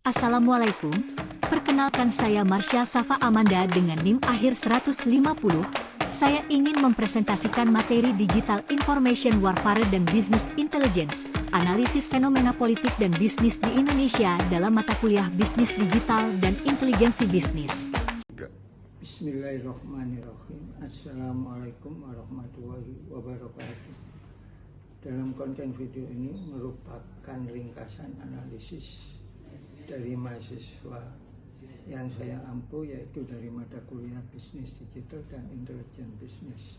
Assalamualaikum, perkenalkan saya Marsha Safa Amanda dengan NIM akhir 150. Saya ingin mempresentasikan materi Digital Information Warfare dan Business Intelligence, analisis fenomena politik dan bisnis di Indonesia dalam mata kuliah Bisnis Digital dan Inteligensi Bisnis. Bismillahirrahmanirrahim. Assalamualaikum warahmatullahi wabarakatuh. Dalam konten video ini merupakan ringkasan analisis dari mahasiswa yang saya ampu, yaitu dari mata kuliah Bisnis Digital dan Intelijen Bisnis.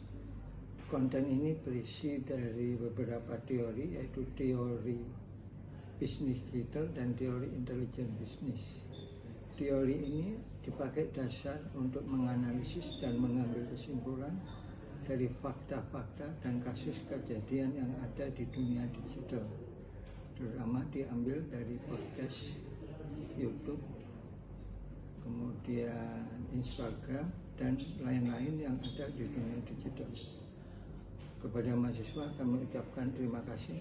Konten ini berisi dari beberapa teori, yaitu teori Bisnis Digital dan teori Intelijen Bisnis. Teori ini dipakai dasar untuk menganalisis dan mengambil kesimpulan dari fakta-fakta dan kasus kejadian yang ada di dunia digital, terutama diambil dari podcast, YouTube, kemudian Instagram, dan lain-lain yang ada di dunia digital. Kepada mahasiswa kami ucapkan terima kasih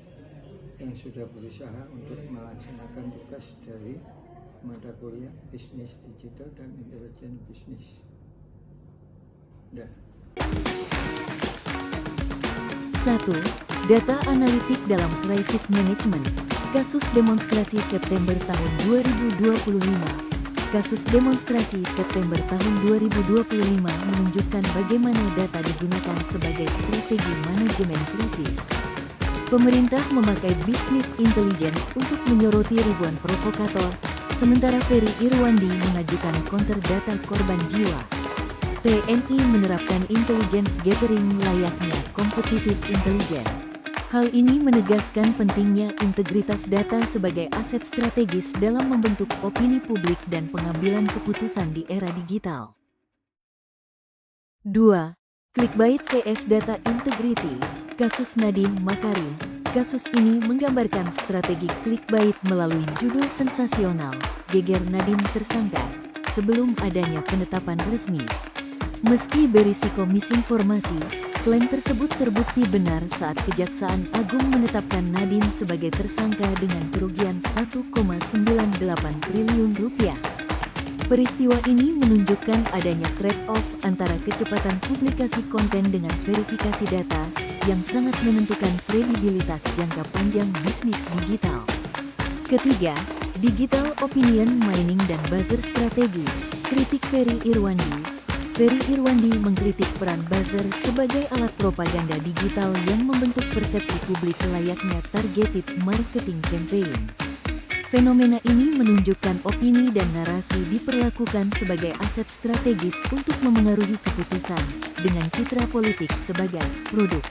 yang sudah berusaha untuk melaksanakan tugas dari mata kuliah Bisnis Digital dan Intelijen Bisnis. 1. Data analitik dalam krisis manajemen. Kasus demonstrasi September tahun 2025. Kasus demonstrasi September tahun 2025 menunjukkan bagaimana data digunakan sebagai strategi manajemen krisis. Pemerintah memakai bisnis intelligence untuk menyoroti ribuan provokator, sementara Ferry Irwandi mengajukan counter data korban jiwa. TNI menerapkan intelligence gathering layaknya competitive intelligence. Hal ini menegaskan pentingnya integritas data sebagai aset strategis dalam membentuk opini publik dan pengambilan keputusan di era digital. 2. Clickbait vs Data Integrity. Kasus Nadiem Makarim. Kasus ini menggambarkan strategi clickbait melalui judul sensasional, geger Nadiem tersangka, sebelum adanya penetapan resmi. Meski berisiko misinformasi, klaim tersebut terbukti benar saat Kejaksaan Agung menetapkan Nadiem sebagai tersangka dengan kerugian 1,98 triliun rupiah. Peristiwa ini menunjukkan adanya trade-off antara kecepatan publikasi konten dengan verifikasi data yang sangat menentukan kredibilitas jangka panjang bisnis digital. Ketiga, digital opinion mining dan buzzer strategi. Kritik Ferry Irwandi. Ferry Irwandi mengkritik peran buzzer sebagai alat propaganda digital yang membentuk persepsi publik layaknya targeted marketing campaign. Fenomena ini menunjukkan opini dan narasi diperlakukan sebagai aset strategis untuk memengaruhi keputusan dengan citra politik sebagai produk.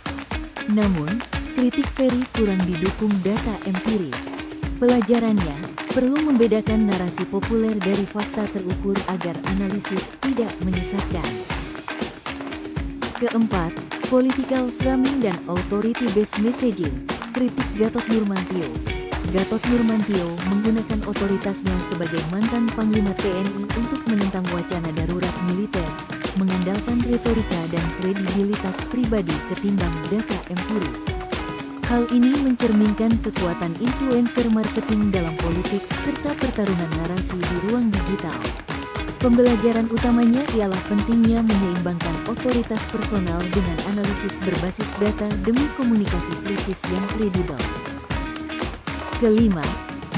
Namun, kritik Ferry kurang didukung data empiris. Pelajarannya, perlu membedakan narasi populer dari fakta terukur agar analisis tidak menyesatkan. Keempat, political framing dan authority-based messaging. Kritik Gatot Nurmantio. Gatot Nurmantio menggunakan otoritasnya sebagai mantan Panglima TNI untuk menentang wacana darurat militer, mengandalkan retorika dan kredibilitas pribadi ketimbang data empiris. Hal ini mencerminkan kekuatan influencer marketing dalam politik serta pertarungan narasi di ruang digital. Pembelajaran utamanya ialah pentingnya menyeimbangkan otoritas personal dengan analisis berbasis data demi komunikasi krisis yang kredibel. Kelima,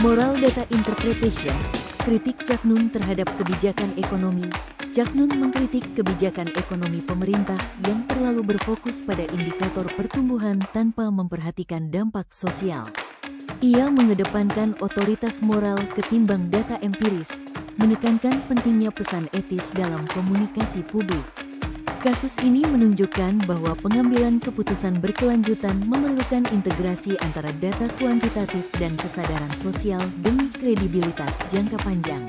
moral data interpretation. Kritik Cak Nun terhadap kebijakan ekonomi. Cak Nun mengkritik kebijakan ekonomi pemerintah yang terlalu berfokus pada indikator pertumbuhan tanpa memperhatikan dampak sosial. Ia mengedepankan otoritas moral ketimbang data empiris, menekankan pentingnya pesan etis dalam komunikasi publik. Kasus ini menunjukkan bahwa pengambilan keputusan berkelanjutan memerlukan integrasi antara data kuantitatif dan kesadaran sosial demi kredibilitas jangka panjang.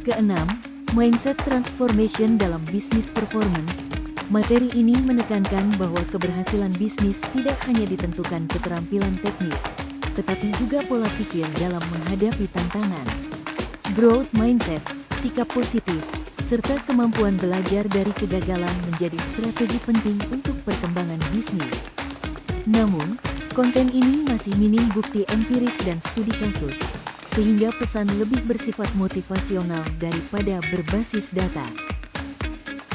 Keenam, mindset transformation dalam bisnis performance. Materi ini menekankan bahwa keberhasilan bisnis tidak hanya ditentukan keterampilan teknis, tetapi juga pola pikir dalam menghadapi tantangan. Growth mindset, sikap positif, serta kemampuan belajar dari kegagalan menjadi strategi penting untuk perkembangan bisnis. Namun, konten ini masih minim bukti empiris dan studi kasus, sehingga pesan lebih bersifat motivasional daripada berbasis data.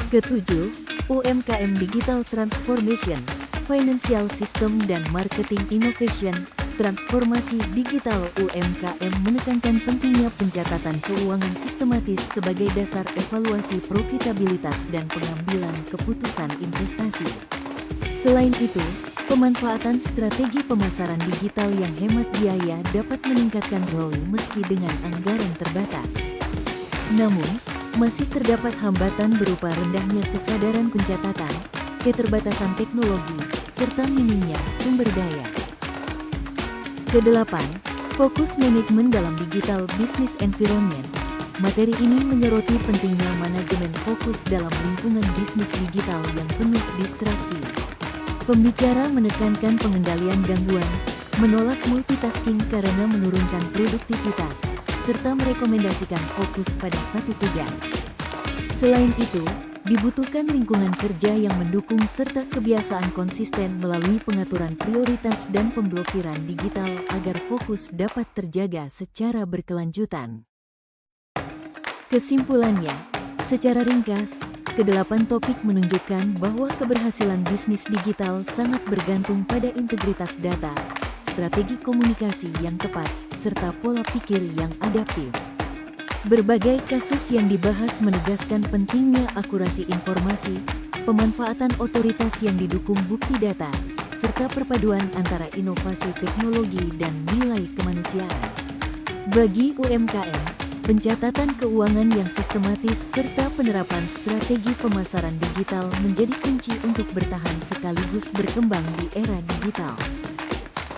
Ketujuh, UMKM Digital Transformation, Financial System dan Marketing Innovation. Transformasi digital UMKM menekankan pentingnya pencatatan keuangan sistematis sebagai dasar evaluasi profitabilitas dan pengambilan keputusan investasi. Selain itu, pemanfaatan strategi pemasaran digital yang hemat biaya dapat meningkatkan ROI meski dengan anggaran terbatas. Namun, masih terdapat hambatan berupa rendahnya kesadaran pencatatan, keterbatasan teknologi, serta minimnya sumber daya. Kedelapan, fokus manajemen dalam digital business environment. Materi ini menyoroti pentingnya manajemen fokus dalam lingkungan bisnis digital yang penuh distraksi. Pembicara menekankan pengendalian gangguan, menolak multitasking karena menurunkan produktivitas, serta merekomendasikan fokus pada satu tugas. Selain itu, dibutuhkan lingkungan kerja yang mendukung serta kebiasaan konsisten melalui pengaturan prioritas dan pemblokiran digital agar fokus dapat terjaga secara berkelanjutan. Kesimpulannya, secara ringkas, kedelapan topik menunjukkan bahwa keberhasilan bisnis digital sangat bergantung pada integritas data, strategi komunikasi yang tepat, serta pola pikir yang adaptif. Berbagai kasus yang dibahas menegaskan pentingnya akurasi informasi, pemanfaatan otoritas yang didukung bukti data, serta perpaduan antara inovasi teknologi dan nilai kemanusiaan. Bagi UMKM, pencatatan keuangan yang sistematis serta penerapan strategi pemasaran digital menjadi kunci untuk bertahan sekaligus berkembang di era digital.